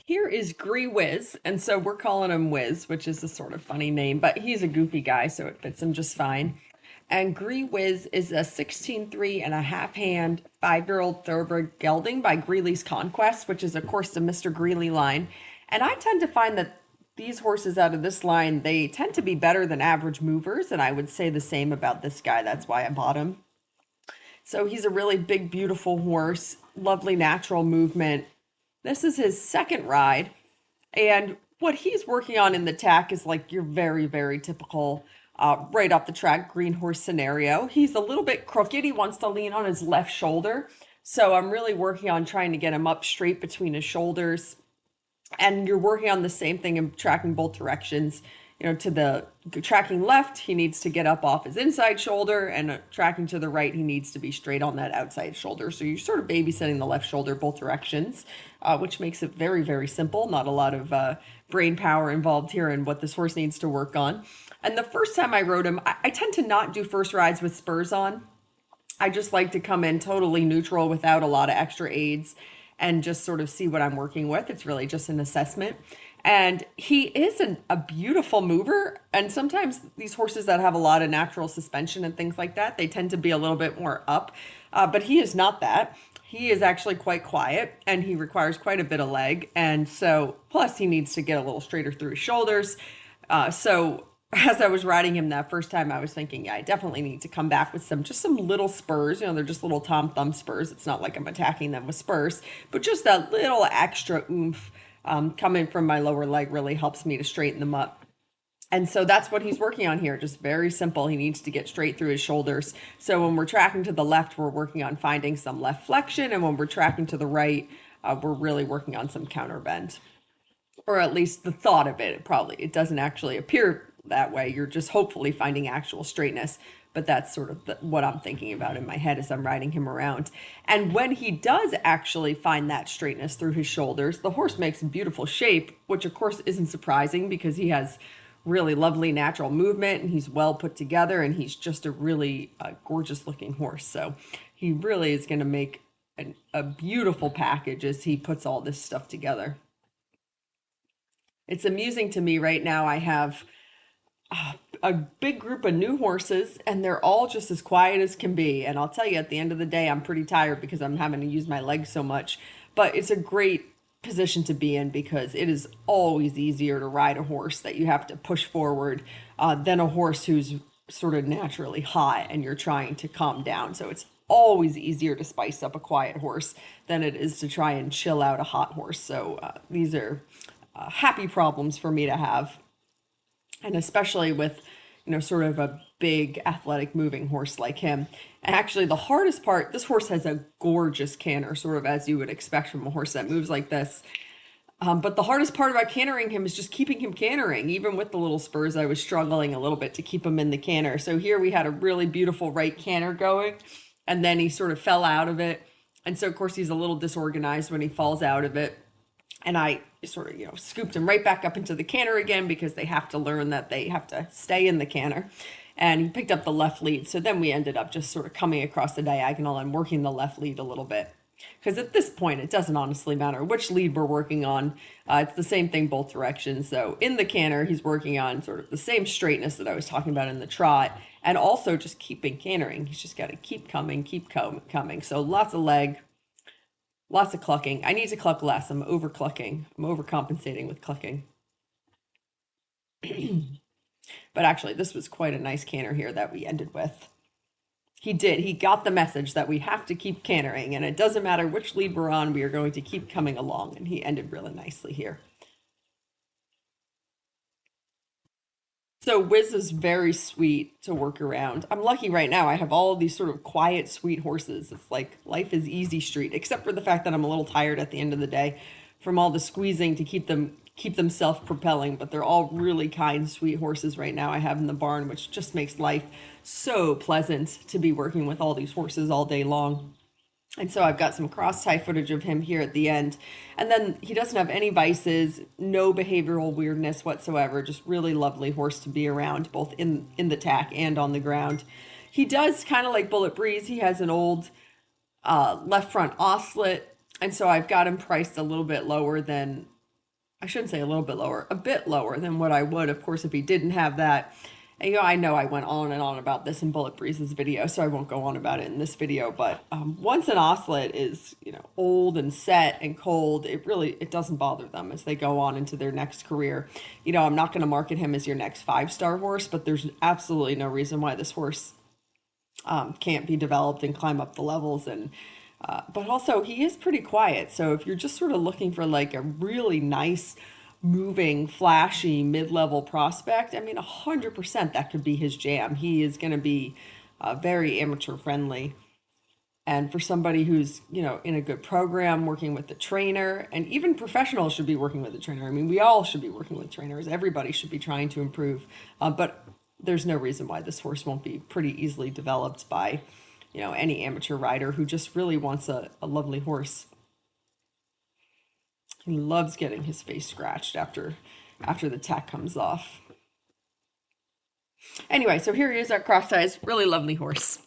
Here is Greewhiz, and so we're calling him Wiz, which is a sort of funny name, but he's a goofy guy, so it fits him just fine. And Greewhiz is a 16-3 and a half hand 5-year-old thoroughbred gelding by Greeley's Conquest, which is, of course, the Mr. Greeley line. And I tend to find that these horses out of this line, they tend to be better than average movers, and I would say the same about this guy. That's why I bought him. So he's a really big, beautiful horse, lovely natural movement. This is his second ride, and what he's working on in the tack is like your very, very typical right off the track green horse scenario. He's a little bit crooked. He wants to lean on his left shoulder. So I'm really working on trying to get him up straight between his shoulders. And you're working on the same thing and tracking both directions. To the tracking left, he needs to get up off his inside shoulder, and tracking to the right, he needs to be straight on that outside shoulder. So you're sort of babysitting the left shoulder both directions, which makes it very, very simple. Not a lot of brain power involved here in what this horse needs to work on. And the first time I rode him, I tend to not do first rides with spurs on. I just like to come in totally neutral without a lot of extra aids and just sort of see what I'm working with. It's really just an assessment. And he is a beautiful mover. And sometimes these horses that have a lot of natural suspension and things like that, they tend to be a little bit more up. But he is not that. He is actually quite quiet, and he requires quite a bit of leg. And so, plus, he needs to get a little straighter through his shoulders. So as I was riding him that first time, I was thinking, yeah, I definitely need to come back with some little spurs. They're just little Tom Thumb spurs. It's not like I'm attacking them with spurs, but just that little extra oomph coming from my lower leg really helps me to straighten them up. And so that's what he's working on here. Just very simple. He needs to get straight through his shoulders. So when we're tracking to the left, we're working on finding some left flexion. And when we're tracking to the right, we're really working on some counter bend, or at least the thought of it. It doesn't actually appear that way. You're just hopefully finding actual straightness. But that's sort of what I'm thinking about in my head as I'm riding him around. And when he does actually find that straightness through his shoulders, the horse makes beautiful shape, which of course isn't surprising because he has really lovely natural movement, and he's well put together, and he's just a really gorgeous looking horse. So he really is going to make a beautiful package as he puts all this stuff together. It's amusing to me right now. I have a big group of new horses, and they're all just as quiet as can be. And I'll tell you, at the end of the day, I'm pretty tired because I'm having to use my legs so much. But it's a great position to be in because it is always easier to ride a horse that you have to push forward than a horse who's sort of naturally hot and you're trying to calm down. So it's always easier to spice up a quiet horse than it is to try and chill out a hot horse. So these are happy problems for me to have, and especially with sort of a big athletic moving horse like him. And actually the hardest part, this horse has a gorgeous canter, sort of as you would expect from a horse that moves like this. But the hardest part about cantering him is just keeping him cantering. Even with the little spurs, I was struggling a little bit to keep him in the canter. So here we had a really beautiful right canter going, and then he sort of fell out of it. And so of course he's a little disorganized when he falls out of it. And I sort of, scooped him right back up into the canter again because they have to learn that they have to stay in the canter. And he picked up the left lead. So then we ended up just sort of coming across the diagonal and working the left lead a little bit. Because at this point, it doesn't honestly matter which lead we're working on. It's the same thing both directions. So in the canter, he's working on sort of the same straightness that I was talking about in the trot, and also just keeping cantering. He's just got to keep coming, coming. So lots of leg, lots of clucking. I need to cluck less. I'm over clucking. I'm overcompensating with clucking. But actually, this was quite a nice canter here that we ended with. He got the message that we have to keep cantering, and it doesn't matter which lead we're on, we are going to keep coming along, and he ended really nicely here. So Wiz is very sweet to work around. I'm lucky right now. I have all of these sort of quiet, sweet horses. It's like life is easy street, except for the fact that I'm a little tired at the end of the day from all the squeezing to keep them self-propelling. But they're all really kind, sweet horses right now I have in the barn, which just makes life so pleasant to be working with all these horses all day long. And so I've got some cross tie footage of him here at the end. And then he doesn't have any vices, no behavioral weirdness whatsoever. Just really lovely horse to be around, both in the tack and on the ground. He does kind of like Bullet Breeze. He has an old left front osselet. And so I've got him priced a little bit lower than I shouldn't say a little bit lower, a bit lower than what I would, of course, if he didn't have that. And, I know I went on and on about this in Bullet Breeze's video, so I won't go on about it in this video. But once an osselet is, old and set and cold, it doesn't bother them as they go on into their next career. I'm not going to market him as your next 5-star horse, but there's absolutely no reason why this horse can't be developed and climb up the levels. And but also he is pretty quiet, so if you're just sort of looking for like a really nice moving flashy mid-level prospect, I mean 100% that could be his jam. He is going to be very amateur friendly, and for somebody who's in a good program working with the trainer, and even professionals should be working with the trainer. I mean, we all should be working with trainers. Everybody should be trying to improve, but there's no reason why this horse won't be pretty easily developed by any amateur rider who just really wants a lovely horse. He loves getting his face scratched after the tack comes off. Anyway, so here he is at cross size, really lovely horse.